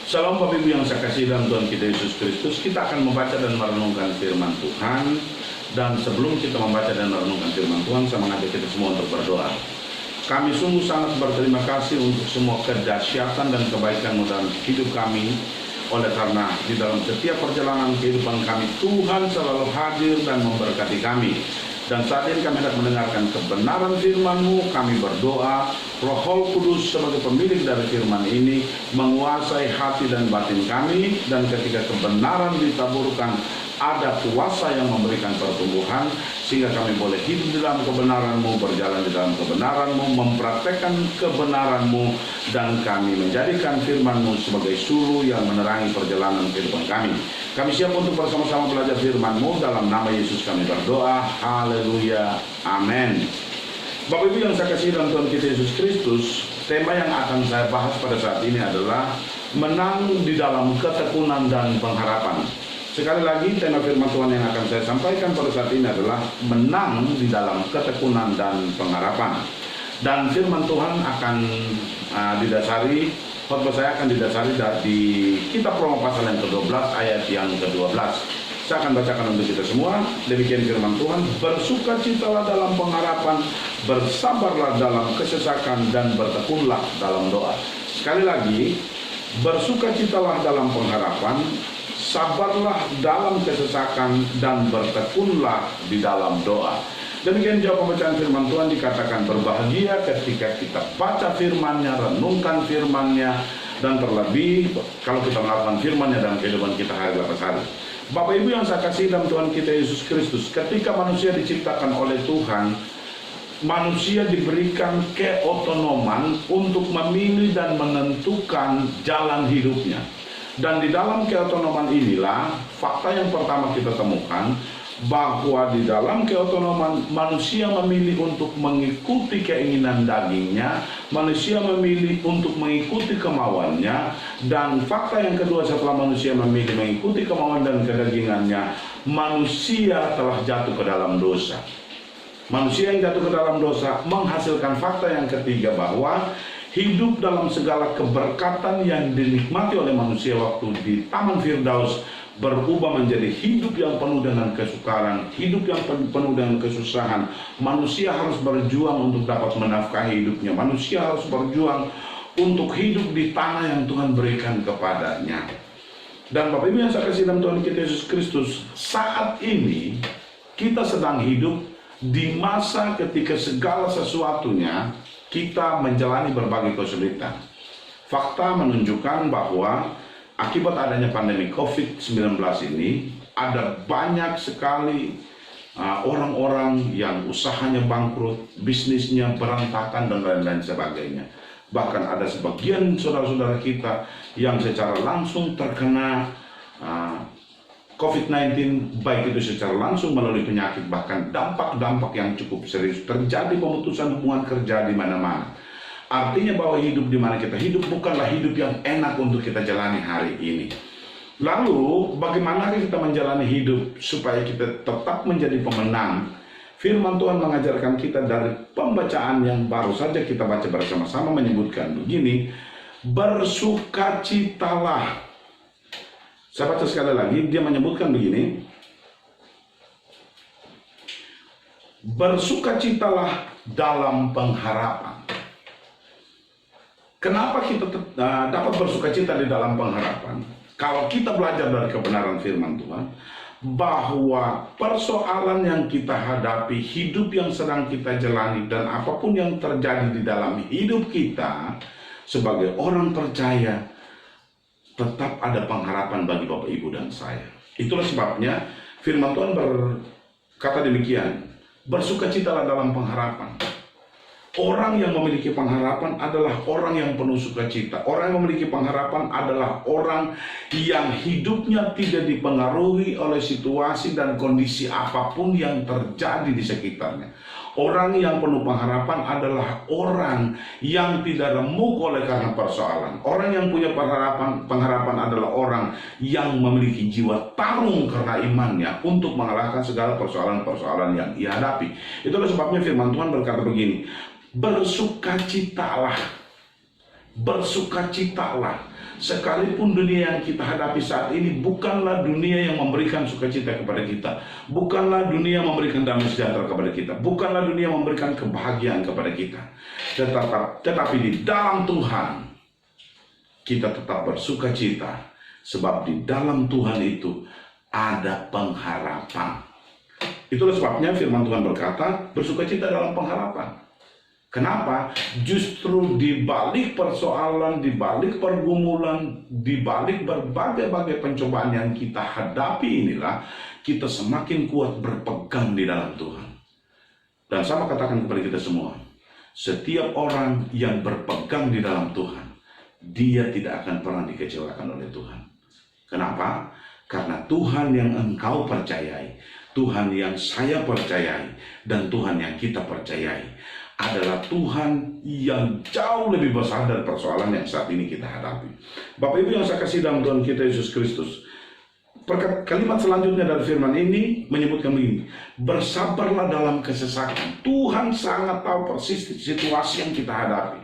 Shalom Bapak Ibu yang saya kasih dalam Tuhan kita Yesus Kristus. Kita akan membaca dan merenungkan firman Tuhan. Dan sebelum kita membaca dan merenungkan firman Tuhan, saya mengajak kita semua untuk berdoa. Kami sungguh sangat berterima kasih untuk semua kedahsyatan dan kebaikan-Mu dalam hidup kami. Oleh karena di dalam setiap perjalanan kehidupan kami, Tuhan selalu hadir dan memberkati kami. Dan saat ini kami hendak mendengarkan kebenaran firman-Mu. Kami berdoa, Roh Kudus sebagai pemilik dari firman ini menguasai hati dan batin kami. Dan ketika kebenaran ditaburkan, ada kuasa yang memberikan pertumbuhan, sehingga kami boleh hidup di dalam kebenaran-Mu, berjalan di dalam kebenaran-Mu, mempraktekkan kebenaran-Mu, dan kami menjadikan firman-Mu sebagai suluh yang menerangi perjalanan kehidupan kami. Kami siap untuk bersama-sama belajar firman-Mu. Dalam nama Yesus kami berdoa. Haleluya. Amin. Bapak Ibu yang saya kasih dalam Tuhan kita Yesus Kristus, tema yang akan saya bahas pada saat ini adalah menang di dalam ketekunan dan pengharapan. Sekali lagi, tema firman Tuhan yang akan saya sampaikan pada saat ini adalah menang di dalam ketekunan dan pengharapan. Dan firman Tuhan akan khotbah saya akan didasari dari kitab Roma pasal yang ke-12 ayat yang ke-12. Saya akan bacakan untuk kita semua. Demikian firman Tuhan, bersukacitalah dalam pengharapan, bersabarlah dalam kesesakan, dan bertekunlah dalam doa. Sekali lagi, bersukacitalah dalam pengharapan, sabarlah dalam kesesakan, dan bertekunlah di dalam doa. Demikian jawab pembacaan firman Tuhan. Dikatakan berbahagia ketika kita baca firman-Nya, renungkan firman-Nya, dan terlebih kalau kita melakukan firman-Nya dalam kehidupan kita hari lepas hari. Bapak Ibu yang saya kasih dalam Tuhan kita Yesus Kristus, ketika manusia diciptakan oleh Tuhan, manusia diberikan keotonoman untuk memilih dan menentukan jalan hidupnya. Dan di dalam keotonoman inilah fakta yang pertama kita temukan, bahwa di dalam keotonoman manusia memilih untuk mengikuti keinginan dagingnya, manusia memilih untuk mengikuti kemauannya. Dan fakta yang kedua, setelah manusia memilih mengikuti kemauan dan kedagingannya, manusia telah jatuh ke dalam dosa. Manusia yang jatuh ke dalam dosa menghasilkan fakta yang ketiga, bahwa hidup dalam segala keberkatan yang dinikmati oleh manusia waktu di Taman Firdaus berubah menjadi hidup yang penuh dengan kesukaran, hidup yang penuh dengan kesusahan. Manusia harus berjuang untuk dapat menafkahi hidupnya. Manusia harus berjuang untuk hidup di tanah yang Tuhan berikan kepadanya. Dan Bapak Ibu yang saya kasih dalam Tuhan kita Yesus Kristus, saat ini kita sedang hidup di masa ketika segala sesuatunya kita menjalani berbagai kesulitan. Fakta menunjukkan bahwa akibat adanya pandemi COVID-19 ini, ada banyak sekali orang-orang yang usahanya bangkrut, bisnisnya berantakan, dan lain-lain sebagainya. Bahkan ada sebagian saudara-saudara kita yang secara langsung terkena COVID-19, baik itu secara langsung melalui penyakit, bahkan dampak-dampak yang cukup serius. Terjadi pemutusan hubungan kerja di mana-mana. Artinya bahwa hidup di mana kita hidup bukanlah hidup yang enak untuk kita jalani hari ini. Lalu, bagaimana kita menjalani hidup supaya kita tetap menjadi pemenang? Firman Tuhan mengajarkan kita dari pembacaan yang baru saja kita baca bersama-sama, menyebutkan begini, bersukacitalah. Saya baca sekali lagi, dia menyebutkan begini, bersukacitalah dalam pengharapan. Kenapa kita dapat bersukacita di dalam pengharapan? Kalau kita belajar dari kebenaran firman Tuhan, bahwa persoalan yang kita hadapi, hidup yang sedang kita jalani, dan apapun yang terjadi di dalam hidup kita sebagai orang percaya, tetap ada pengharapan bagi Bapak, Ibu, dan saya. Itulah sebabnya firman Tuhan berkata demikian, bersukacitalah dalam pengharapan. Orang yang memiliki pengharapan adalah orang yang penuh sukacita. Orang yang memiliki pengharapan adalah orang yang hidupnya tidak dipengaruhi oleh situasi dan kondisi apapun yang terjadi di sekitarnya. Orang yang penuh pengharapan adalah orang yang tidak remuk oleh karena persoalan. Orang yang punya pengharapan adalah orang yang memiliki jiwa tarung karena imannya untuk mengalahkan segala persoalan-persoalan yang ia hadapi. Itulah sebabnya firman Tuhan berkata begini, bersukacitalah Sekalipun dunia yang kita hadapi saat ini bukanlah dunia yang memberikan sukacita kepada kita, bukanlah dunia yang memberikan damai sejahtera kepada kita, bukanlah dunia yang memberikan kebahagiaan kepada kita, tetapi di dalam Tuhan kita tetap bersukacita, sebab di dalam Tuhan itu ada pengharapan. Itulah sebabnya firman Tuhan berkata, bersukacita dalam pengharapan. Kenapa? Justru di balik persoalan, di balik pergumulan, di balik berbagai-bagai pencobaan yang kita hadapi inilah, kita semakin kuat berpegang di dalam Tuhan. Dan sama katakan kepada kita semua, setiap orang yang berpegang di dalam Tuhan, dia tidak akan pernah dikecewakan oleh Tuhan. Kenapa? Karena Tuhan yang engkau percayai, Tuhan yang saya percayai, dan Tuhan yang kita percayai adalah Tuhan yang jauh lebih besar dari persoalan yang saat ini kita hadapi. Bapak Ibu yang saya kasih dalam Tuhan kita Yesus Kristus, kalimat selanjutnya dari firman ini menyebutkan begini, bersabarlah dalam kesesakan. Tuhan sangat tahu persis situasi yang kita hadapi.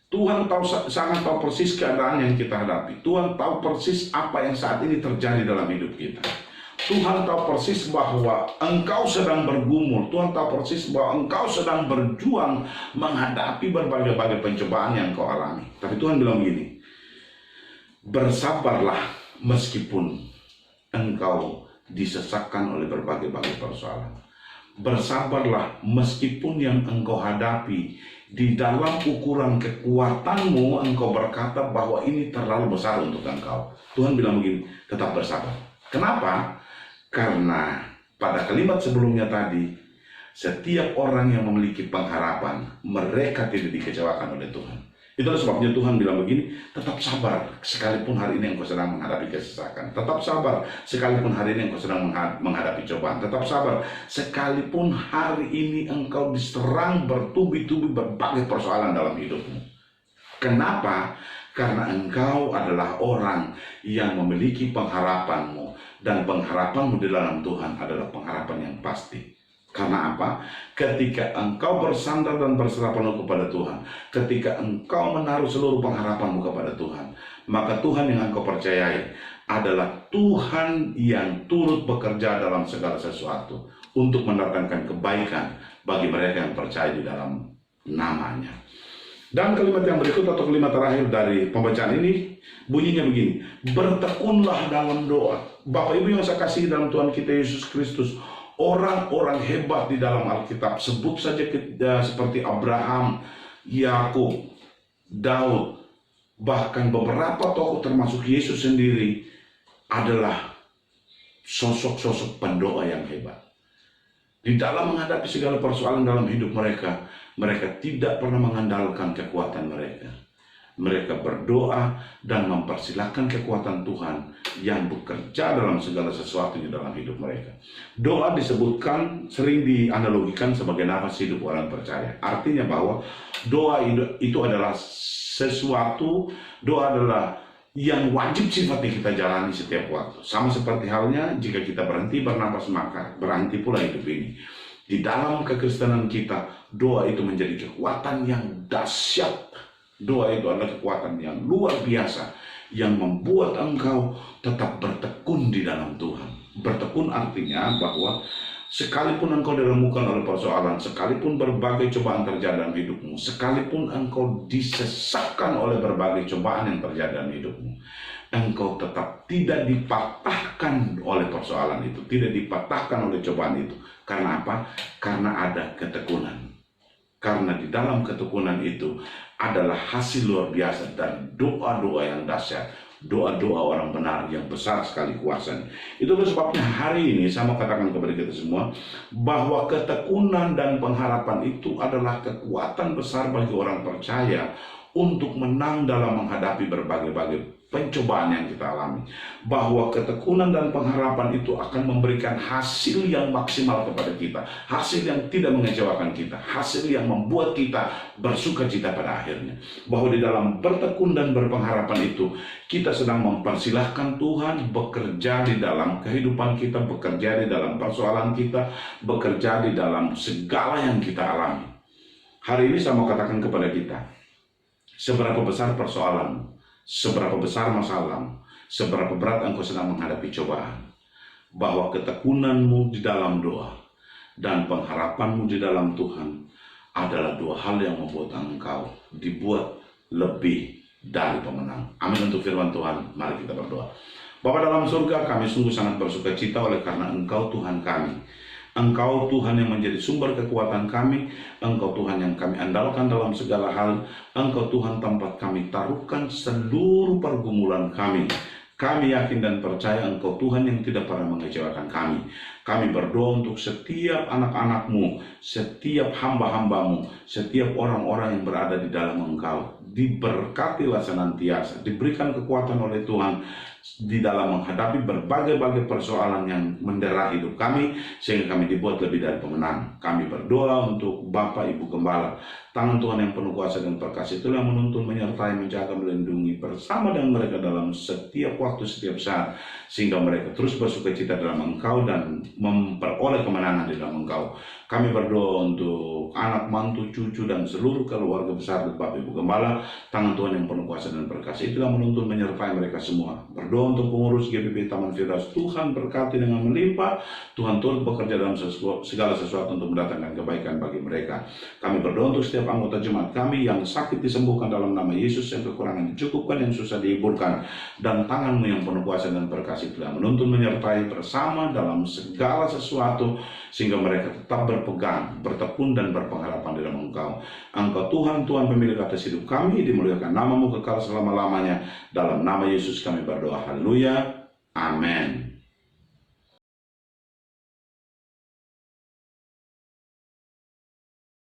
Tuhan sangat tahu persis keadaan yang kita hadapi. Tuhan tahu persis apa yang saat ini terjadi dalam hidup kita. Tuhan tahu persis bahwa engkau sedang bergumul. Tuhan tahu persis bahwa engkau sedang berjuang menghadapi berbagai-bagai pencobaan yang kau alami. Tapi Tuhan bilang begini, bersabarlah meskipun engkau disesakkan oleh berbagai-bagai persoalan. Bersabarlah meskipun yang engkau hadapi di dalam ukuran kekuatanmu, engkau berkata bahwa ini terlalu besar untuk engkau. Tuhan bilang begini, tetap bersabar. Kenapa? Karena pada kalimat sebelumnya tadi, setiap orang yang memiliki pengharapan, mereka tidak dikecewakan oleh Tuhan. Itulah sebabnya Tuhan bilang begini, tetap sabar sekalipun hari ini engkau sedang menghadapi kesesakan. Tetap sabar sekalipun hari ini engkau sedang menghadapi cobaan. Tetap sabar sekalipun hari ini engkau diserang bertubi-tubi berbagai persoalan dalam hidupmu. Kenapa? Karena engkau adalah orang yang memiliki pengharapanmu. Dan pengharapanmu di dalam Tuhan adalah pengharapan yang pasti. Karena apa? Ketika engkau bersandar dan berserah penuh kepada Tuhan, ketika engkau menaruh seluruh pengharapanmu kepada Tuhan, maka Tuhan yang engkau percayai adalah Tuhan yang turut bekerja dalam segala sesuatu untuk mendatangkan kebaikan bagi mereka yang percaya di dalam namanya. Dan kalimat yang berikut atau kalimat terakhir dari pembacaan ini bunyinya begini, bertekunlah dalam doa. Bapak Ibu yang saya kasih dalam Tuhan kita Yesus Kristus, orang-orang hebat di dalam Alkitab, sebut saja seperti Abraham, Yakub, Daud, bahkan beberapa tokoh termasuk Yesus sendiri adalah sosok-sosok pendoa yang hebat. Di dalam menghadapi segala persoalan dalam hidup mereka, mereka tidak pernah mengandalkan kekuatan mereka. Mereka berdoa dan mempersilahkan kekuatan Tuhan yang bekerja dalam segala sesuatu di dalam hidup mereka. Doa disebutkan, sering dianalogikan sebagai nafas hidup orang percaya. Artinya bahwa doa itu adalah sesuatu, doa adalah yang wajib sifatnya kita jalani setiap waktu. Sama seperti halnya jika kita berhenti bernapas, maka berhenti pula hidup ini. Di dalam kekristenan kita, doa itu menjadi kekuatan yang dahsyat. Doa itu adalah kekuatan yang luar biasa yang membuat engkau tetap bertekun di dalam Tuhan. Bertekun artinya bahwa sekalipun engkau diremukkan oleh persoalan, sekalipun berbagai cobaan terjadi dalam hidupmu, sekalipun engkau disesakkan oleh berbagai cobaan yang terjadi dalam hidupmu, engkau tetap tidak dipatahkan oleh persoalan itu, tidak dipatahkan oleh cobaan itu. Karena apa? Karena ada ketekunan. Karena di dalam ketekunan itu adalah hasil luar biasa dari doa-doa yang dahsyat, doa-doa orang benar yang besar sekali kuasanya. Itulah sebabnya hari ini saya mau katakan kepada kita semua bahwa ketekunan dan pengharapan itu adalah kekuatan besar bagi orang percaya untuk menang dalam menghadapi berbagai-bagai pencobaan yang kita alami. Bahwa ketekunan dan pengharapan itu akan memberikan hasil yang maksimal kepada kita, hasil yang tidak mengecewakan kita, hasil yang membuat kita bersuka cita pada akhirnya. Bahwa di dalam bertekun dan berpengharapan itu, kita sedang mempersilahkan Tuhan bekerja di dalam kehidupan kita, bekerja di dalam persoalan kita, bekerja di dalam segala yang kita alami. Hari ini saya mau katakan kepada kita, seberapa besar persoalanmu, seberapa besar masalahmu, seberapa berat engkau sedang menghadapi cobaan, bahwa ketekunanmu di dalam doa dan pengharapanmu di dalam Tuhan adalah dua hal yang membuat engkau dibuat lebih dari pemenang. Amin untuk firman Tuhan. Mari kita berdoa. Bapa dalam surga, kami sungguh sangat bersuka cita oleh karena Engkau Tuhan kami. Engkau Tuhan yang menjadi sumber kekuatan kami, Engkau Tuhan yang kami andalkan dalam segala hal, Engkau Tuhan tempat kami taruhkan seluruh pergumulan kami. Kami yakin dan percaya Engkau Tuhan yang tidak pernah mengecewakan kami. Kami berdoa untuk setiap anak-anak-Mu, setiap hamba-hamba-Mu, setiap orang-orang yang berada di dalam Engkau. Diberkatilah senantiasa, diberikan kekuatan oleh Tuhan di dalam menghadapi berbagai-bagai persoalan yang mendera hidup kami, sehingga kami dibuat lebih dari pemenang. Kami berdoa untuk Bapak Ibu Gembala, tangan Tuhan yang penuh kuasa dan perkasa itulah yang menuntun, menyertai, menjaga, melindungi bersama dengan mereka dalam setiap waktu, setiap saat, sehingga mereka terus bersuka cita dalam Engkau dan memperoleh kemenangan di dalam Engkau. Kami berdoa untuk anak, mantu, cucu, dan seluruh keluarga besar dari Bapak Ibu Gembala, tangan Tuhan yang penuh kuasa dan perkasa itulah menuntun, menyertai mereka semua. Berdoa untuk pengurus GBP Taman Firdaus, Tuhan berkati dengan melimpah, Tuhan turut bekerja dalam segala sesuatu untuk mendatangkan kebaikan bagi mereka. Kami berdoa untuk setiap anggota jemaat kami yang sakit disembuhkan dalam nama Yesus, yang kekurangan dicukupkan, yang susah dihiburkan, dan tangan-Mu yang penuh kuasa dan berkasih telah menuntun, menyertai bersama dalam segala sesuatu, sehingga mereka tetap berpegang, bertekun, dan berpengharapan di dalam Engkau. Engkau Tuhan, Tuhan pemilik atas hidup kami, dimuliakan nama-Mu kekal selama-lamanya. Dalam nama Yesus kami berdoa. Haleluya. Amin.